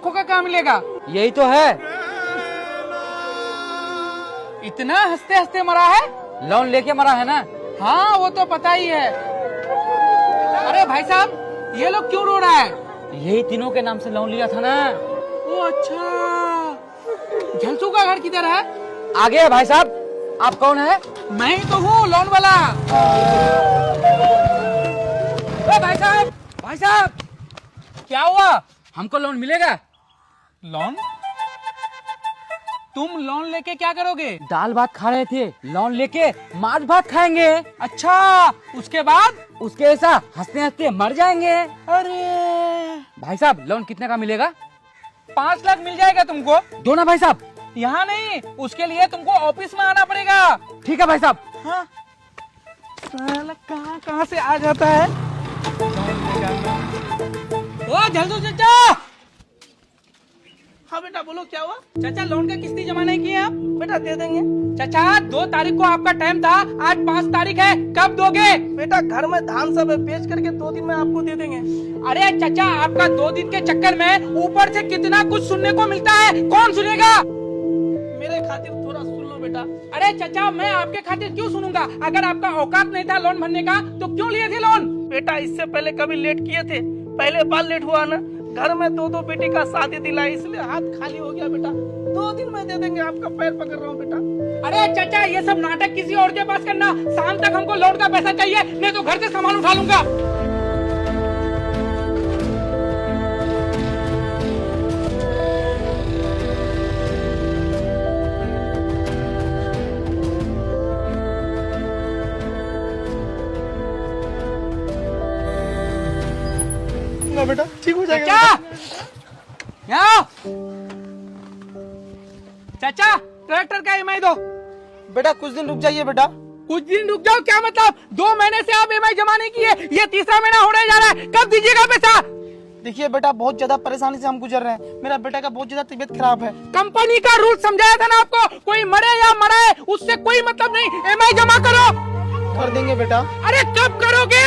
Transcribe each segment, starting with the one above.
मूर्खों का काम मिलेगा। यही तो है, इतना हंसते हंसते मरा है। लोन लेके मरा है ना। हाँ वो तो पता ही है। अरे भाई साहब ये लोग क्यों रो रहा है? यही तीनों के नाम से लोन लिया था ना। ओ अच्छा, झलसू का घर किधर है? आगे है भाई साहब। आप कौन है? मैं ही तो हूँ लोन वाला। भाई साहब, भाई साहब, क्या हुआ? हमको लोन मिलेगा? लोन? तुम लोन लेके क्या करोगे? दाल भात खा रहे थे, लोन लेके माछ भात खाएंगे। अच्छा, उसके बाद? उसके ऐसा हंसते हंसते मर जाएंगे। अरे भाई साहब लोन कितने का मिलेगा? 5 लाख मिल जाएगा तुमको। दो ना भाई साहब। यहाँ नहीं, उसके लिए तुमको ऑफिस में आना पड़ेगा। ठीक है भाई साहब। हाँ साला कहाँ कहाँ से आ जाता है। ओ जल्दू चाचा। हाँ बेटा बोलो क्या हुआ? चाचा लोन का किस्ती जमा नहीं किए आप? बेटा दे देंगे। चाचा 2 तारीख को आपका टाइम था, आज 5 तारीख है, कब दोगे? बेटा घर में धान सब है, बेच करके 2 दिन में आपको दे देंगे। अरे चाचा आपका 2 दिन के चक्कर में ऊपर से कितना कुछ सुनने को मिलता है, कौन सुनेगा? मेरे खातिर थोड़ा सुन लो बेटा। अरे चाचा मैं आपके खातिर क्यों सुनूंगा? अगर आपका औकात नहीं था लोन भरने का तो क्यों लिए थे लोन? बेटा इससे पहले कभी लेट किए थे? पहले बार लेट हुआ ना, घर में 2 बेटी का शादी दिला, इसलिए हाथ खाली हो गया बेटा। 2 दिन में दे देंगे, आपका पैर पकड़ रहा हूँ बेटा। अरे चाचा ये सब नाटक किसी और के पास करना, शाम तक हमको लोन का पैसा चाहिए, नहीं तो घर से सामान उठा लूंगा। बेटा ठीक हो जाएगा। चाचा ट्रैक्टर का ईएमआई दो। बेटा कुछ दिन रुक जाइए बेटा। कुछ दिन रुक जाओ क्या मतलब? 2 महीने से आप ईएमआई जमा नहीं किए, ये तीसरा महीना होने जा रहा है, कब दीजिएगा पैसा? देखिए बेटा बहुत ज्यादा परेशानी से हम गुजर रहे हैं, मेरा बेटा का बहुत ज्यादा तबीयत खराब है। कंपनी का रूल समझाया था ना आपको, कोई मरे या मराए उससे कोई मतलब नहीं, ईएमआई जमा करो। कर देंगे बेटा। अरे कब करोगे?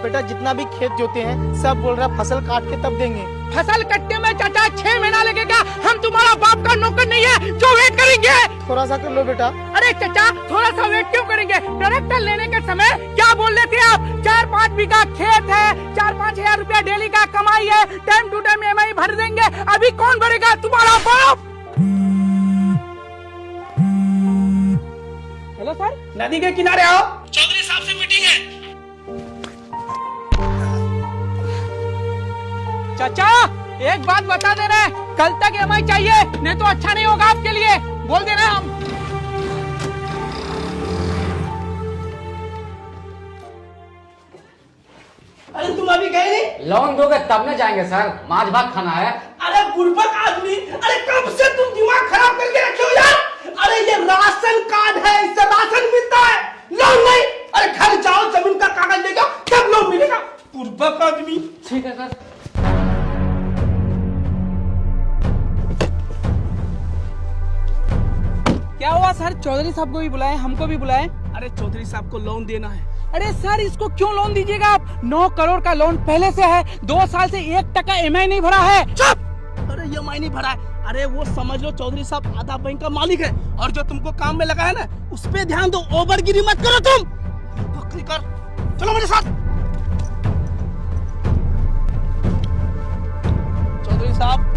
बेटा जितना भी खेत जोते हैं सब बोल रहा है फसल काट के तब देंगे। फसल कटने में चाचा 6 महीना लगेगा, हम तुम्हारा बाप का नौकर नहीं है जो वेट करेंगे। थोड़ा सा कर लो बेटा। अरे चाचा थोड़ा सा वेट क्यों करेंगे? ट्रैक्टर लेने के समय क्या बोल रहे थे आप? 4-5 बीघा खेत है, 4-5 हजार रुपया डेली का कमाई है, टाइम टू टाइम ईएमआई भर देंगे। अभी कौन भरेगा? तुम्हारा बाप। हेलो सर, नदी के किनारे आओ, चौधरी साहब से मीटिंग है। चाचा एक बात बता दे रहे, कल तक ईएमआई चाहिए, नहीं तो अच्छा नहीं होगा आपके लिए, बोल दे रहे हम। अरे तुम अभी गए नहीं? लोन दोगे तब न जाएंगे सर, माछ भात खाना है। अरे बुड़बक आदमी, अरे कब से तुम दिमाग खराब करके रखे हो यार? अरे ये राशन कार्ड है, इससे राशन मिलता है, लोन नहीं। अरे घर जाओ, जमीन का कागज लेकर तब लोन मिलेगा। बुड़बक आदमी। ठीक है सर। क्या हुआ सर? चौधरी साहब को भी बुलाए, हमको भी बुलाए। अरे चौधरी साहब को लोन देना है। अरे सर इसको क्यों लोन दीजिएगा आप? 9 करोड़ का लोन पहले से है, 2 साल से 1 टका ईएमआई नहीं भरा है। चुप! अरे ईएमआई नहीं भरा है? अरे वो समझ लो चौधरी साहब आधा बैंक का मालिक है, और जो तुमको काम में लगा है ना उस पे ध्यान दो, ओवरगिरी मत करो तुम। बकरी कर, चलो मेरे साथ। चौधरी साहब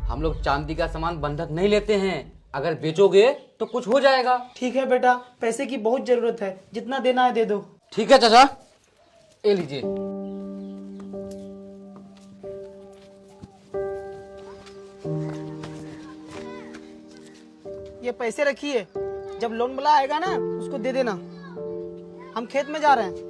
हम लोग चांदी का सामान बंधक नहीं लेते हैं, अगर बेचोगे तो कुछ हो जाएगा। ठीक है बेटा, पैसे की बहुत जरूरत है, जितना देना है दे दो। ठीक है चाचा, ये लीजिए। ये पैसे रखिए, जब लोन वाला आएगा ना उसको दे देना, हम खेत में जा रहे हैं।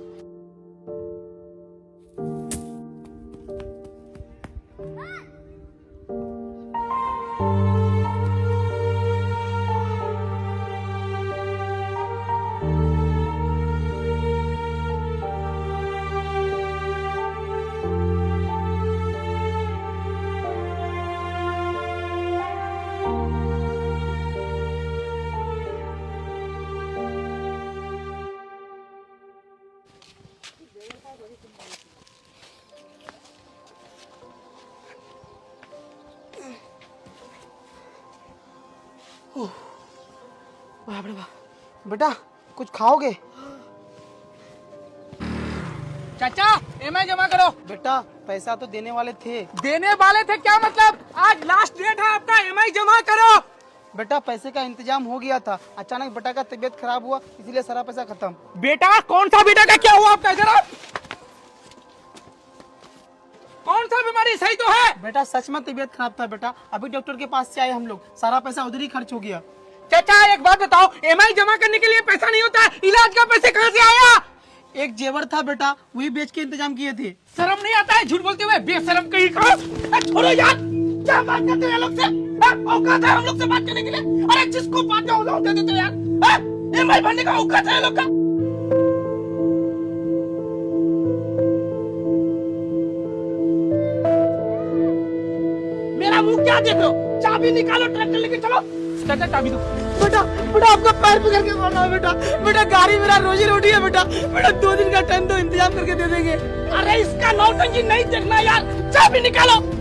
बाप रे बाप। बेटा कुछ खाओगे? चाचा EMI जमा करो। बेटा पैसा तो देने वाले थे। देने वाले थे क्या मतलब? आज लास्ट डेट है आपका, EMI जमा करो। बेटा पैसे का इंतजाम हो गया था, अचानक बेटा का तबीयत खराब हुआ इसीलिए सारा पैसा खत्म। बेटा कौन सा बेटा का क्या हुआ आपका? जरा कौन सा बीमारी? सही तो है बेटा सच में तबीयत खराब था बेटा, अभी डॉक्टर के पास से आए हम लोग, सारा पैसा उधर ही खर्च हो गया। चाचा एक बात बताओ, EMI जमा करने के लिए पैसा नहीं होता है, इलाज का पैसे कहाँ से आया? एक जेवर था बेटा, वही बेच के इंतजाम किए थे। शर्म नहीं आता है झूठ बोलते हुए? बेशरम कहीं का। छोड़ो यार, क्या बात करते हैं लोग से? औकात है हम लोग से बात करने के लिए? अरे जिसको बात है उसे दे देते यार। EMI भरने का औकात है लोग का? मेरा मुंह क्या देख रहे हो? चाबी निकालो, ट्रैक्टर लेके चलो। चाचा चाबी दो। बेटा बेटा आपका पैर पकड़ के बोल रहा हूँ बेटा, बेटा गाड़ी मेरा रोजी रोटी है बेटा, बेटा 2 दिन का टाइम तो इंतजाम करके दे देंगे। अरे इसका नौटंकी नहीं देखना यार, चाबी निकालो।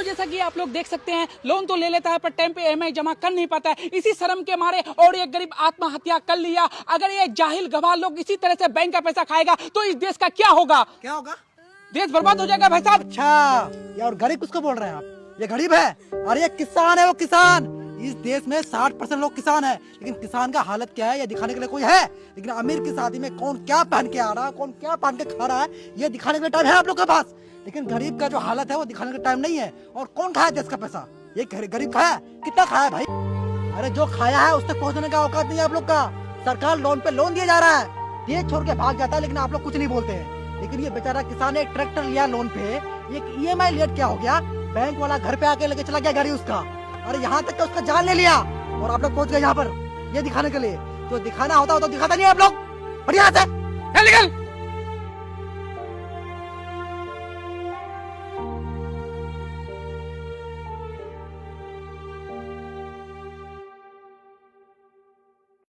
जैसा कि आप लोग देख सकते हैं, लोन तो ले लेता है पर टाइम पे EMI जमा कर नहीं पाता है। इसी शर्म के मारे और एक गरीब आत्महत्या कर लिया। अगर ये जाहिल गवार लोग इसी तरह से बैंक का पैसा खाएगा तो इस देश का क्या होगा? क्या होगा? देश बर्बाद हो जाएगा भाई साहब। अच्छा, ये और गरीब किसको बोल रहे हैं आप? ये गरीब है और ये किसान है। वो किसान, इस देश में 60% लोग किसान है, लेकिन किसान का हालत क्या है ये दिखाने के लिए कोई है? लेकिन अमीर की शादी में कौन क्या पहन के आ रहा है, कौन क्या पहन के खा रहा है, ये दिखाने के लिए टाइम है आप लोग के पास। लेकिन गरीब का जो हालत है वो दिखाने का टाइम नहीं है। और कौन खाया देश का पैसा? ये गरीब खाया। कितना खाया भाई? अरे जो खाया है उस तक पहुँचने का औकात नहीं है आप लोग का। सरकार लोन पे लोन दिया जा रहा है, देश छोड़ के भाग जाता है, लेकिन आप लोग कुछ नहीं बोलते हैं। लेकिन ये बेचारा किसान ने एक ट्रैक्टर लिया लोन पे, एक EMI लेट क्या हो गया, बैंक वाला घर पे आके लेके चला गया गाड़ी उसका। अरे यहाँ तक उसका जान ले लिया और आप लोग पहुँच गए यहाँ पर ये दिखाने के लिए। जो दिखाना होता है तो दिखाता नहीं है आप लोग। बढ़िया से निकल।